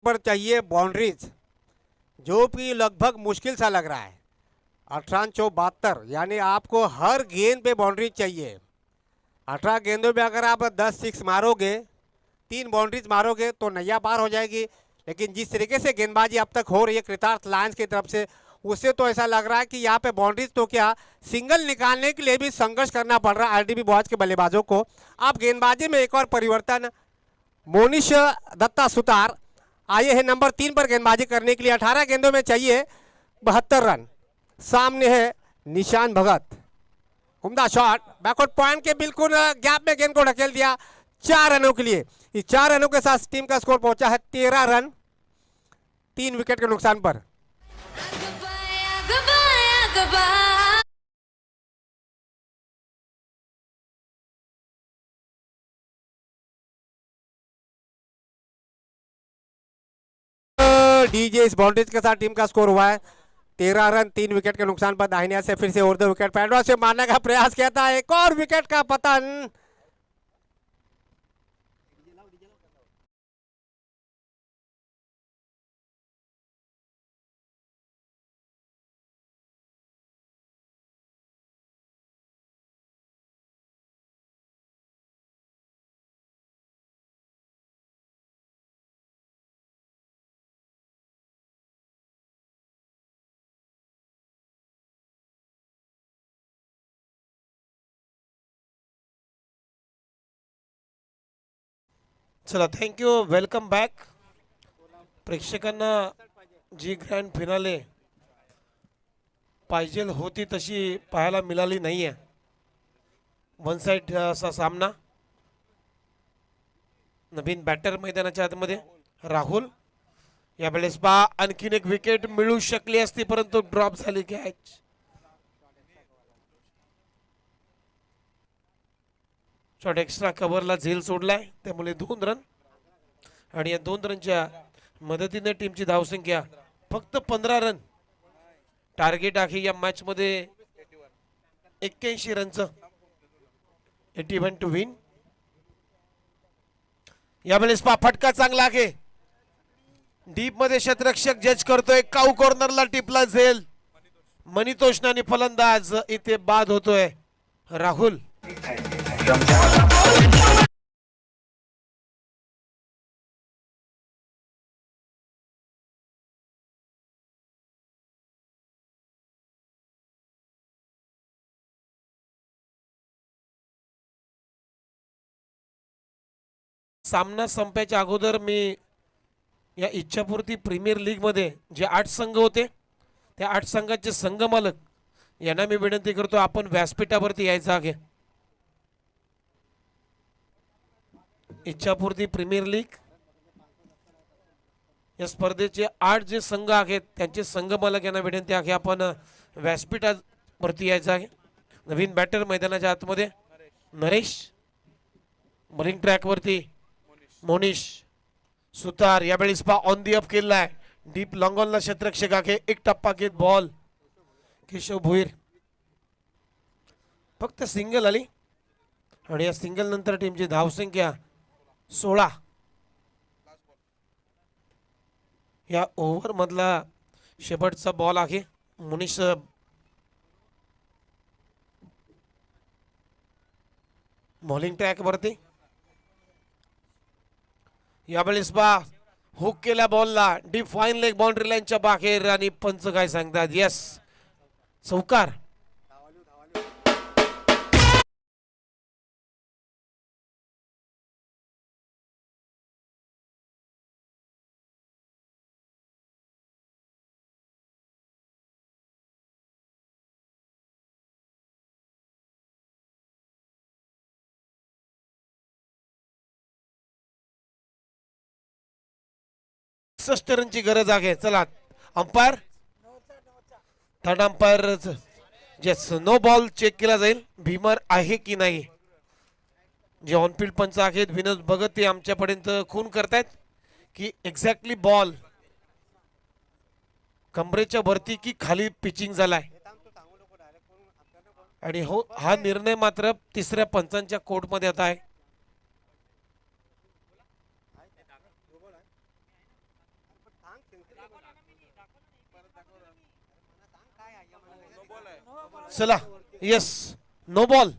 पर चाहिए बाउंड्रीज, जो भी लगभग मुश्किल सा लग रहा है. 18-72 यानी आपको हर गेंद पे बाउंड्री चाहिए. 18 गेंदों में अगर आप 10 सिक्स मारोगे, 3 बाउंड्रीज मारोगे तो नैया पार हो जाएगी. लेकिन जिस तरीके से गेंदबाजी अब तक हो रही है कृतार्थ लायंस की तरफ से, उससे तो ऐसा लग रहा है कि यहाँ पे बाउंड्रीज तो क्या सिंगल निकालने के लिए भी संघर्ष करना पड़ रहा है आरडीबी बॉयज के बल्लेबाजों को. अब गेंदबाजी में एक और परिवर्तन. मोनिश दत्ता सुतार आए हैं नंबर 3 पर गेंदबाजी करने के लिए. 18 गेंदों में चाहिए 72 रन. सामने है निशान भगत. उम्दा शॉट, बैकवर्ड पॉइंट के बिल्कुल गैप में गेंद को ढकेल दिया 4 रनों के लिए. इस 4 रनों के साथ टीम का स्कोर पहुंचा है 13 रन 3 विकेट के नुकसान पर. डीजे इस बाउंड्रीज के साथ टीम का स्कोर हुआ है 13 रन 3 विकेट के नुकसान पर. दाहिने से फिर से और 2 विकेट पैडवा से मारने का प्रयास किया था. एक और विकेट का पतन. चला थँक्यू, वेलकम बॅक. प्रेक्षकांना जी ग्रँड फिनाले पाहिजे होती तशी पाहायला मिळाली नाही आहे. वन साइड असा सामना. नवीन बॅटर मैदानाच्या आतमध्ये राहुल. यावेळेस पहा आणखीन एक विकेट मिळू शकली असती परंतु ड्रॉप झाली कॅच. शॉट एक्स्ट्रा कव्हरला झेल सोडलाय त्यामुळे 2 रन आणि या 2 रनच्या मदतीने टीमची धावसंख्या फक्त 15 रन. टार्गेट आहे या मॅच मध्ये 81 रनचं. 81 टू विन. यावेळेस पहा फटका चांगला आहे. डीप मध्ये क्षेत्ररक्षक जज करतोय. काऊ कॉर्नरला टिपला झेल. मनीतोष आणि फलंदाज इथे बाद होतोय. राहुल सामना संपायच्या अगोदर मी या इच्छापूर्ती प्रीमियर लीग मध्ये जे 8 संघ होते त्या 8 संघाचे संघ मालक यांना मी विनंती करतो आपण व्यासपीठावरती यायचं आहे. इच्छापूर्ती प्रीमियर लीग या स्पर्धेचे 8 जे संघ आहेत त्यांचे संघ मालक यांना विनंती आहे आपण व्यासपीठावरती यायचं आहे. नवीन बॅटर मैदानाच्या आतमध्ये नरेश. बॉलिंग ट्रॅक वरती मोनिश सुतार. यावेळेस पा ऑन दी अप केलाय. डीप लॉंग ऑनला क्षेत्ररक्षक आहे. एक टप्पा घेत बॉल. केशव भोईर. फक्त सिंगल आली आणि या सिंगल नंतर टीमची धावसंख्या 16. या ओव्हर मधला शेवटचा बॉल आहे. मुनीश बॉलिंग ट्रॅक वरती. यावेळेस बा हुक केल्या बॉलला डीप फाईन लेग बाउंड्री लाईनच्या बाहेर आणि पंच काय सांगतात. यस चौकार. रनची गरज आहे. चला umpire third umpire yes no ball check केला जाईल. भीमर आहे की नाही. जे ऑनफिल्ड पंच आहेत विनोद भगत ते आमच्यापर्यंत खून करतायत की एक्झॅक्टली बॉल कमरेच्या वरती की खाली पिचिंग झालाय. आणि हो हा निर्णय मात्र 3ऱ्या पंचांच्या कोर्टमध्ये आता आहे. चला यस नो बॉल.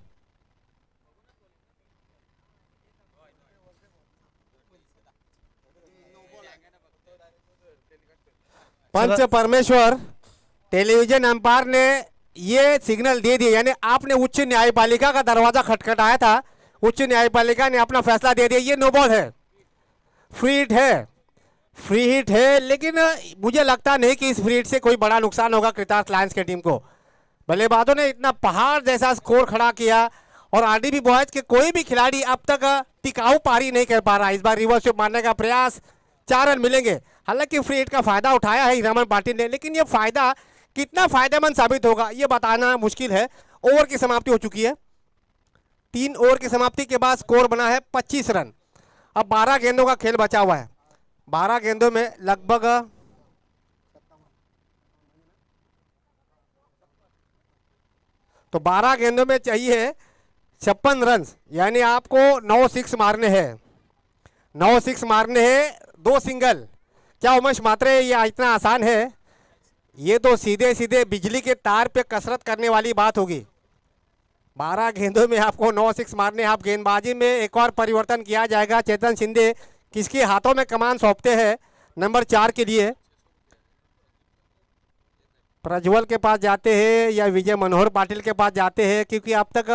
पंच परमेश्वर टेलीविजन अंपायर ने ये सिग्नल दे दिया, यानी आपने उच्च न्यायपालिका का दरवाजा खटखटाया था, उच्च न्यायपालिका ने अपना फैसला दे दिया. ये नो बॉल है, फ्री हिट है, फ्री हिट है. लेकिन मुझे लगता नहीं कि इस फ्री हिट से कोई बड़ा नुकसान होगा कृतार्थ लायंस की टीम को. बल्लेबाजों ने इतना पहाड़ जैसा स्कोर खड़ा किया और आरडीबी बॉयज के कोई भी खिलाड़ी अब तक टिकाऊ पारी नहीं कर पा रहा. इस बार रिवर्स स्वीप मारने का प्रयास, 4 रन मिलेंगे. हालांकि फ्री हिट का फायदा उठाया है हीरामन पाटिल ने, लेकिन ये फायदा कितना फायदेमंद साबित होगा ये बताना मुश्किल है. ओवर की समाप्ति हो चुकी है. 3 ओवर की समाप्ति के बाद स्कोर बना है 25 रन. अब 12 गेंदों का खेल बचा हुआ है. 12 गेंदों में लगभग तो 12 गेंदों में चाहिए 56 रन, यानी आपको 9 6 मारने हैं. 9 6 मारने हैं, 2 सिंगल. क्या उमेश मात्रे ये इतना आसान है? ये तो सीधे सीधे बिजली के तार पे कसरत करने वाली बात होगी. 12 गेंदों में आपको 9 6 मारने. आप गेंदबाजी में एक और परिवर्तन किया जाएगा. चेतन शिंदे किसके हाथों में कमान सौंपते हैं नंबर 4 के लिए? प्रज्वल के पास जाते हैं या विजय मनोहर पाटिल के पास जाते हैं? क्योंकि अब तक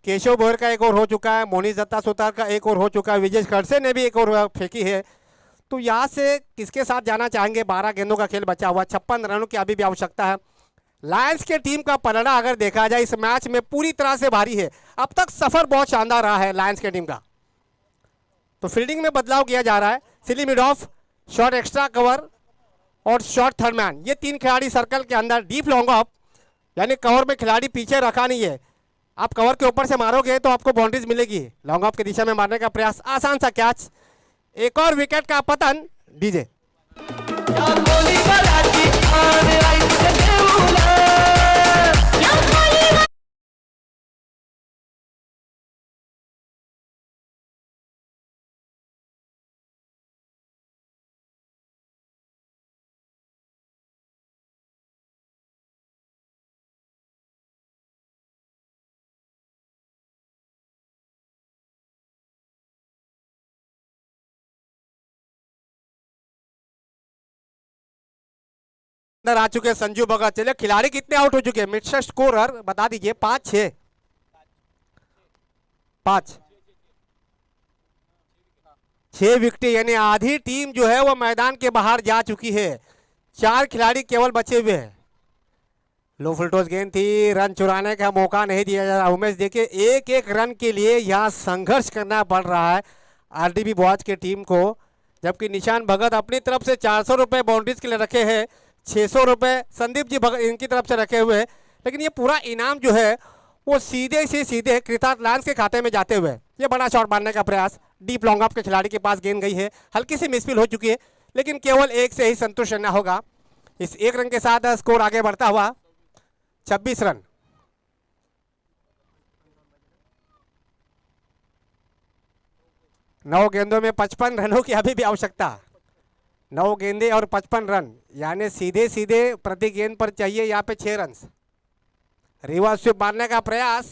केशव भोर का एक ओवर हो चुका है, मोनिश दत्ता सुतार का एक ओवर हो चुका है, विजय खड़से ने भी एक ओवर फेंकी है। तो यहाँ से किसके साथ जाना चाहेंगे? 12 गेंदों का खेल बचा हुआ, 56 रनों की अभी भी आवश्यकता है। लायंस के टीम का पलड़ा अगर देखा जाए इस मैच में पूरी तरह से भारी है। अब तक सफर बहुत शानदार रहा है लायंस के टीम का। तो फील्डिंग में बदलाव किया जा रहा है। Silly mid off, short extra cover और शॉर्ट थर्ड मैन, ये 3 खिलाड़ी सर्कल के अंदर। डीप लॉन्ग ऑफ, यानी कवर में खिलाड़ी पीछे रखा नहीं है, आप कवर के ऊपर से मारोगे तो आपको बाउंड्रीज मिलेगी। लॉन्ग ऑफ की दिशा में मारने का प्रयास, आसान सा कैच, एक और विकेट का पतन। डीजे अंदर आ चुके संजू भगत। चलिए खिलाड़ी कितने आउट हो चुके हैं? मिड स्कोरर बता दीजिए। 5 6 5 6 विकेट, यानी आधी टीम जो है वो मैदान के बाहर जा चुकी है। 4 खिलाड़ी केवल बचे हुए हैं। लो फुलटॉस गेंद थी, रन चुराने का मौका नहीं दिया जा रहा। उमेश देखिए, एक एक रन के लिए यहाँ संघर्ष करना पड़ रहा है आरडीबी बॉयज की टीम को। जबकि निशान भगत अपनी तरफ से 400 रुपये बाउंड्रीज के लिए रखे हैं, 600 रुपये संदीप जी भगत इनकी तरफ से रखे हुए हैं। लेकिन ये पूरा इनाम जो है वो सीधे से सीधे कृतार्थ लायंस के खाते में जाते हुए। ये बड़ा शॉट मारने का प्रयास, डीप लॉन्ग ऑफ के खिलाड़ी के पास गेंद गई है, हल्की सी मिसफील हो चुकी है, लेकिन केवल एक से ही संतुष्ट रहना होगा। इस एक रन के साथ स्कोर आगे बढ़ता हुआ 26 रन। नौ गेंदों में 55 रनों की अभी भी आवश्यकता। 9 गेंदे और 55 रन, यानी सीधे सीधे प्रति गेंद पर चाहिए यहाँ पे 6 रन। रिवर्स स्वीप मारने का प्रयास,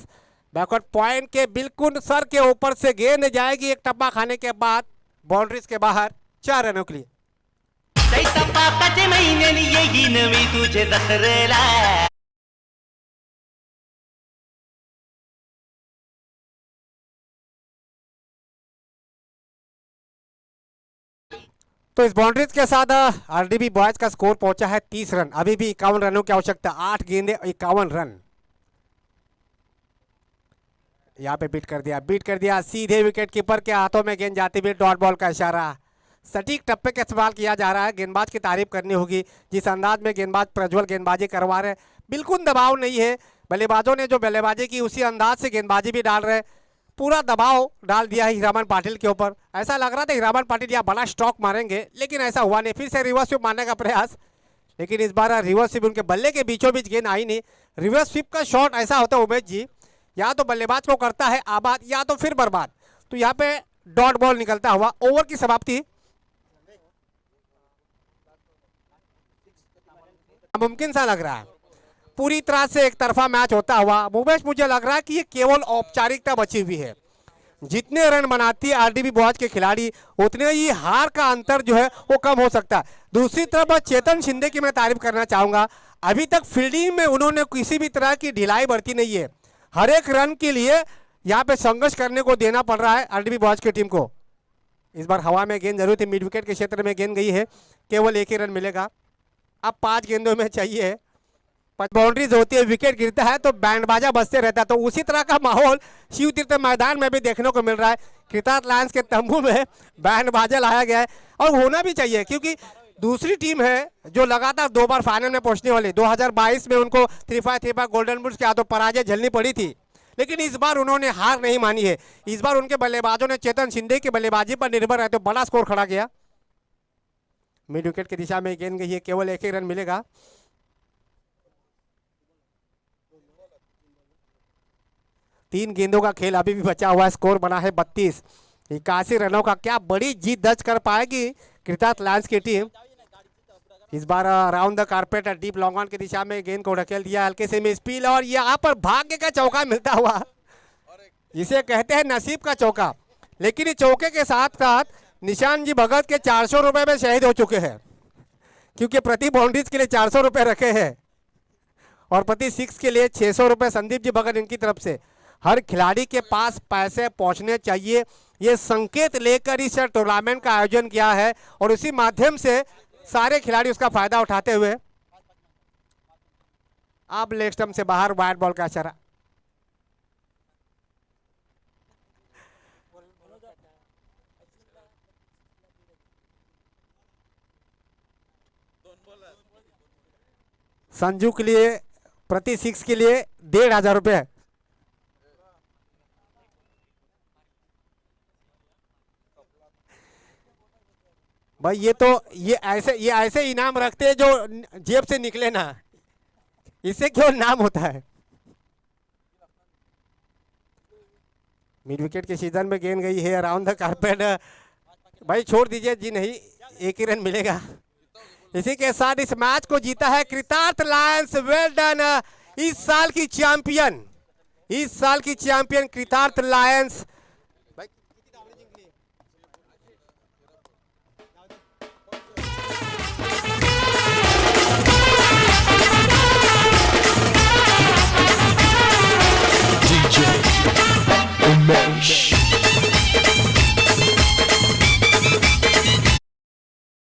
बैकवर्ड पॉइंट के बिल्कुल सर के ऊपर से गेंद जाएगी, एक टप्पा खाने के बाद बाउंड्रीज के बाहर 4 रनों के लिए। तुझे दसरेला तो इस बाउंड्रीज के साथ आरडीबी बॉयज का स्कोर पहुंचा है 30 रन। अभी भी 51 रनों की आवश्यकता, 8 गेंदे 51 रन। यहाँ पे बीट कर दिया सीधे विकेट कीपर के हाथों में गेंद जाती हुई, डॉट बॉल का इशारा। सटीक टप्पे का इस्तेमाल किया जा रहा है। गेंदबाज की तारीफ करनी होगी, जिस अंदाज में गेंदबाज प्रज्वल गेंदबाजी करवा रहे, बिल्कुल दबाव नहीं है। बल्लेबाजों ने जो बल्लेबाजी की उसी अंदाज से गेंदबाजी भी डाल रहे, पूरा दबाव डाल दिया है हीरामन पाटिल के ऊपर। ऐसा लग रहा था हीरामन पाटिल यहाँ बड़ा स्ट्रोक मारेंगे, लेकिन ऐसा हुआ नहीं। फिर से रिवर्स स्वीप मारने का प्रयास, लेकिन इस बार रिवर्स स्वीप उनके बल्ले के बीचों बीच गेंद आई नहीं। रिवर्स स्वीप का शॉट ऐसा होता है उमेश जी, या तो बल्लेबाज को करता है आबाद या तो फिर बर्बाद। तो यहाँ पे डॉट बॉल निकलता हुआ ओवर की समाप्ति मुमकिन सा लग रहा है। पूरी तरह से एक तरफा मैच होता हुआ उमेश, मुझे लग रहा है कि ये केवल औपचारिकता बची हुई है। जितने रन बनाती है आरडीबी बॉयज के खिलाड़ी, उतने ही हार का अंतर जो है वो कम हो सकता है। दूसरी तरफ चेतन शिंदे की मैं तारीफ करना चाहूंगा। अभी तक फील्डिंग में उन्होंने किसी भी तरह की ढिलाई बरती नहीं है। हर एक रन के लिए यहाँ पे संघर्ष करने को देना पड़ रहा है आरडीबी बॉयज की टीम को। इस बार हवा में गेंद जरूर थी, मिड विकेट के क्षेत्र में गेंद गई है, केवल 1 ही रन मिलेगा। अब 5 गेंदों में चाहिए, बाउंड्रीज होती है, विकेट गिरता है तो बैंड बाजा बजते रहता है। तो उसी तरह का माहौल शिव तीर्थ मैदान में भी देखने को मिल रहा है। कृतार्थ लायंस के तंबू में बैंड बाजा लाया गया है, और होना भी चाहिए, क्योंकि दूसरी टीम है जो लगातार 2 बार फाइनल में पहुंचने वाली। 2022 में उनको 3-5 गोल्डन बूट्स के हाथों पराजय झेलनी पड़ी थी, लेकिन इस बार उन्होंने हार नहीं मानी है। इस बार उनके बल्लेबाजों ने चेतन शिंदे की बल्लेबाजी पर निर्भर रहते बड़ा स्कोर खड़ा किया। मिड विकेट की दिशा में गेंद गई है, केवल 1 ही रन मिलेगा। तीन गेंदों का खेल अभी भी बचा हुआ है, स्कोर बना है 32। 81 रनों का क्या बड़ी जीत दर्ज कर पाएगी कृतार्थ लायंस की टीम। इस बार round the carpet deep long on की दिशा में गेंद को ढकेल दिया, हल्के से में स्पील, और यहाँ पर भाग्य का चौका मिलता हुआ, इसे कहते हैं नसीब का चौका। लेकिन इस चौके के साथ साथ निशान जी भगत के 400 रुपए में शहीद हो चुके हैं, क्योंकि प्रति बाउंड्रीज के लिए 400 रुपए रखे हैं और प्रति 6 के लिए 600 रुपए संदीप जी भगत इनकी तरफ से। हर खिलाड़ी के पास पैसे पहुंचने चाहिए, ये संकेत लेकर इस टूर्नामेंट का आयोजन किया है और उसी माध्यम से सारे खिलाड़ी उसका फायदा उठाते हुए अब लेग स्टंप से बाहर वाइड बॉल का इशारा। संजू के लिए प्रति 6 के लिए 1500 रुपए। भाई ये ऐसे इनाम रखते हैं जो जेब से निकले ना, इससे क्यों नाम होता है। मिड विकेट के सीजन में गेंद गई है अराउंड द कारपेट। भाई छोड़ दीजिए जी, नहीं एक ही रन मिलेगा। इसी के साथ इस मैच को जीता है कृतार्थ लायंस। Well done. इस साल की चैंपियन कृतार्थ लायंस